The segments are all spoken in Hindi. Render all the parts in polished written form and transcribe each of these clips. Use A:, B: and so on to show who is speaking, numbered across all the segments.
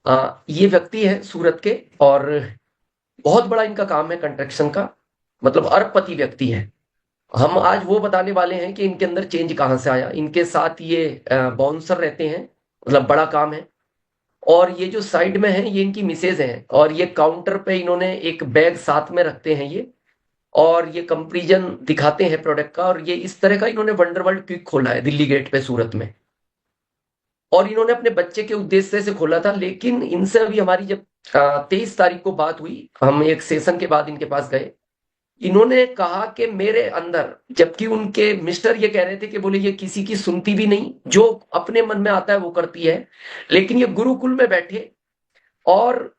A: ये व्यक्ति है सूरत के, और बहुत बड़ा इनका काम है कंस्ट्रक्शन का, मतलब अरबपति व्यक्ति है। हम आज वो बताने वाले हैं कि इनके अंदर चेंज कहाँ से आया। इनके साथ ये बाउंसर रहते हैं, मतलब बड़ा काम है। और ये जो साइड में है ये इनकी मिसेज हैं, और ये काउंटर पे इन्होंने एक बैग साथ में रखते हैं ये, और ये कंपेरिजन दिखाते हैं प्रोडक्ट का। और ये इस तरह का इन्होंने वंडरवर्ल्ड क्विक खोला है दिल्ली गेट पे सूरत में, और इन्होंने अपने बच्चे के उद्देश्य से खोला था। लेकिन इनसे अभी हमारी जब 23 तारीख को बात हुई, हम एक सेशन के बाद इनके पास गए, इन्होंने कहा कि मेरे अंदर, जबकि उनके मिस्टर ये कह रहे थे कि बोले ये किसी की सुनती भी नहीं, जो अपने मन में आता है वो करती है, लेकिन ये गुरुकुल में बैठे और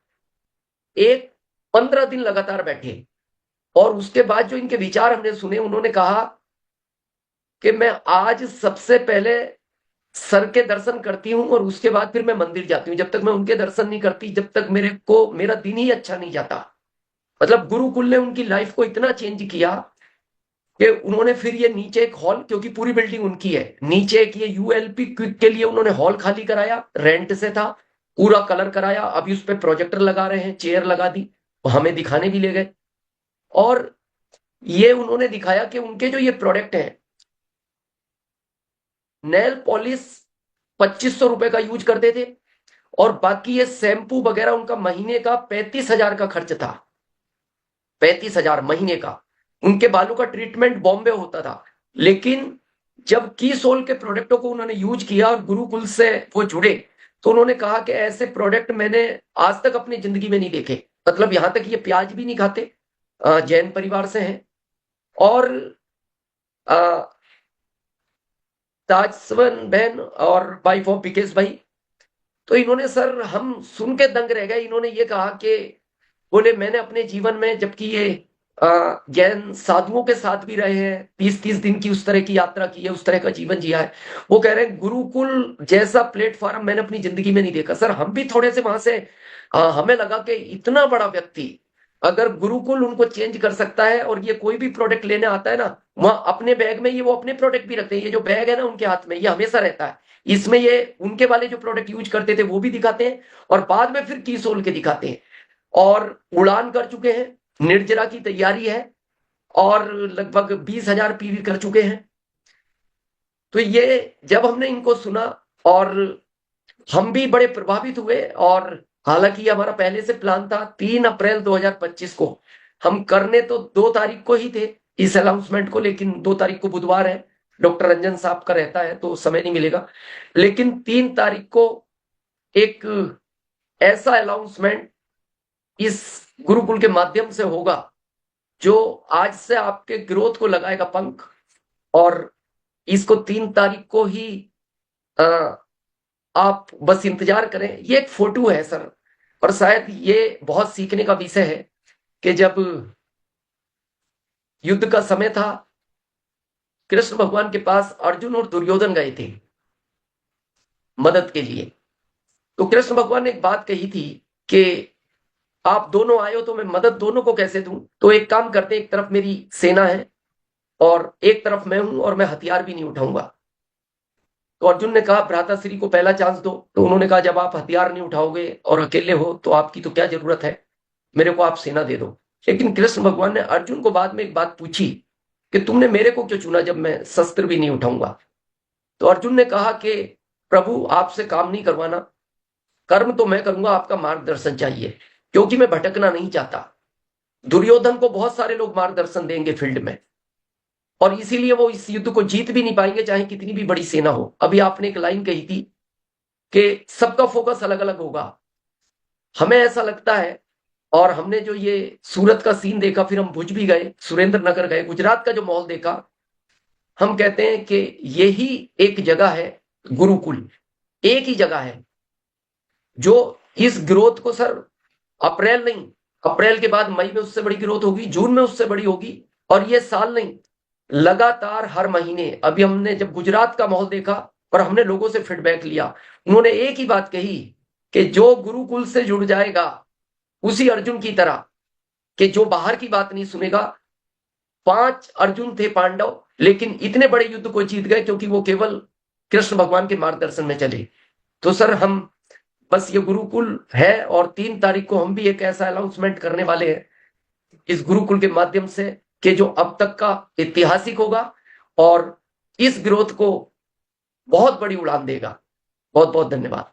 A: एक 15 दिन लगातार बैठे, और उसके बाद जो इनके विचार हमने सुने, उन्होंने कहा कि मैं आज सबसे पहले सर के दर्शन करती हूं और उसके बाद फिर मैं मंदिर जाती हूँ। जब तक मैं उनके दर्शन नहीं करती, जब तक मेरे को मेरा दिन ही अच्छा नहीं जाता। मतलब गुरुकुल ने उनकी लाइफ को इतना चेंज किया कि उन्होंने फिर ये नीचे एक हॉल, क्योंकि पूरी बिल्डिंग उनकी है, नीचे एक ये यूएलपी क्विक के लिए उन्होंने हॉल खाली कराया, रेंट से था, पूरा कलर कराया। अभी उस पर प्रोजेक्टर लगा रहे हैं, चेयर लगा दी, हमें दिखाने भी ले गए। और ये उन्होंने दिखाया कि उनके जो ये प्रोडक्ट है, नेल पॉलिश 2500 रुपए का यूज करते थे, और बाकी ये शैम्पू वगैरह उनका महीने का 35,000 का खर्च था। 35,000 महीने का। उनके बालों का ट्रीटमेंट बॉम्बे होता था। लेकिन जब की सोल के प्रोडक्टों को उन्होंने यूज किया और गुरुकुल से वो जुड़े, तो उन्होंने कहा कि ऐसे प्रोडक्ट मैंने आज तक अपनी जिंदगी में नहीं देखे। मतलब यहां तक ये प्याज भी नहीं खाते, जैन परिवार से हैं। और ताजस्वन बहन और वाइफ ऑफ विकेश भाई, तो इन्होंने सर, हम सुन के दंग रह गए। इन्होंने ये कहा कि बोले मैंने अपने जीवन में, जबकि ये जैन साधुओं के साथ भी रहे हैं, 30-30 दिन की उस तरह की यात्रा की है, उस तरह का जीवन जिया है, वो कह रहे हैं गुरुकुल जैसा प्लेटफॉर्म मैंने अपनी जिंदगी में नहीं देखा। सर हम भी थोड़े से वहां से हमें लगा कि इतना बड़ा व्यक्ति, अगर गुरुकुल उनको चेंज कर सकता है, और ये कोई भी प्रोडक्ट लेने आता है ना, वहां अपने बैग में ये वो अपने प्रोडक्ट भी रखते हैं। ये जो बैग है ना उनके हाथ में, ये हमेशा रहता है, इसमें ये उनके वाले जो प्रोडक्ट यूज करते थे वो भी दिखाते हैं, और बाद में फिर की सोल के दिखाते हैं। और उड़ान कर चुके हैं, निर्जरा की तैयारी है, और लगभग 20,000 पीवी कर चुके हैं। तो ये जब हमने इनको सुना, और हम भी बड़े प्रभावित हुए। और हालांकि हमारा पहले से प्लान था 3 अप्रैल 2025 को हम करने, तो 2 तारीख को ही थे इस अनाउंसमेंट को, लेकिन 2 तारीख को बुधवार है, डॉक्टर रंजन साहब का रहता है तो समय नहीं मिलेगा। लेकिन 3 तारीख को एक ऐसा अनाउंसमेंट इस गुरुकुल के माध्यम से होगा, जो आज से आपके ग्रोथ को लगाएगा पंख। और इसको 3 तारीख को ही आ, आप बस इंतजार करें। ये एक फोटो है सर, और शायद ये बहुत सीखने का विषय है कि जब युद्ध का समय था, कृष्ण भगवान के पास अर्जुन और दुर्योधन गए थे मदद के लिए। तो कृष्ण भगवान ने एक बात कही थी कि आप दोनों आए हो तो मैं मदद दोनों को कैसे दूं, तो एक काम करते हैं, एक तरफ मेरी सेना है और एक तरफ मैं हूं, और मैं हथियार भी नहीं उठाऊंगा। तो अर्जुन ने कहा भ्राताश्री को पहला चांस दो। तो उन्होंने कहा जब आप हथियार नहीं उठाओगे और अकेले हो तो आपकी तो क्या जरूरत है, मेरे को आप सेना दे दो। लेकिन कृष्ण भगवान ने अर्जुन को बाद में एक बात पूछी कि तुमने मेरे को क्यों चुना जब मैं शस्त्र भी नहीं उठाऊंगा। तो अर्जुन ने कहा कि प्रभु आपसे काम नहीं करवाना, कर्म तो मैं करूंगा, आपका मार्गदर्शन चाहिए, क्योंकि मैं भटकना नहीं चाहता। दुर्योधन को बहुत सारे लोग मार्गदर्शन देंगे फील्ड में, और इसीलिए वो इस युद्ध को जीत भी नहीं पाएंगे चाहे कितनी भी बड़ी सेना हो। अभी आपने एक लाइन कही थी कि सबका फोकस अलग अलग होगा। हमें ऐसा लगता है, और हमने जो ये सूरत का सीन देखा, फिर हम भुज भी गए, सुरेंद्र नगर गए, गुजरात का जो माहौल देखा, हम कहते हैं कि यही एक जगह है गुरुकुल, एक ही जगह है जो इस ग्रोथ को सर, अप्रैल नहीं, अप्रैल के बाद मई में उससे बड़ी ग्रोथ होगी, जून में उससे बड़ी होगी, और ये साल नहीं, लगातार हर महीने। अभी हमने जब गुजरात का माहौल देखा और हमने लोगों से फीडबैक लिया, उन्होंने एक ही बात कही कि जो गुरुकुल से जुड़ जाएगा, उसी अर्जुन की तरह, कि जो बाहर की बात नहीं सुनेगा। 5 अर्जुन थे पांडव, लेकिन इतने बड़े युद्ध को जीत गए क्योंकि वो केवल कृष्ण भगवान के मार्गदर्शन में चले। तो सर हम बस ये गुरुकुल है, और 3 तारीख को हम भी एक ऐसा अनाउंसमेंट करने वाले हैं इस गुरुकुल के माध्यम से कि जो अब तक का ऐतिहासिक होगा और इस ग्रोथ को बहुत बड़ी उड़ान देगा। बहुत बहुत धन्यवाद।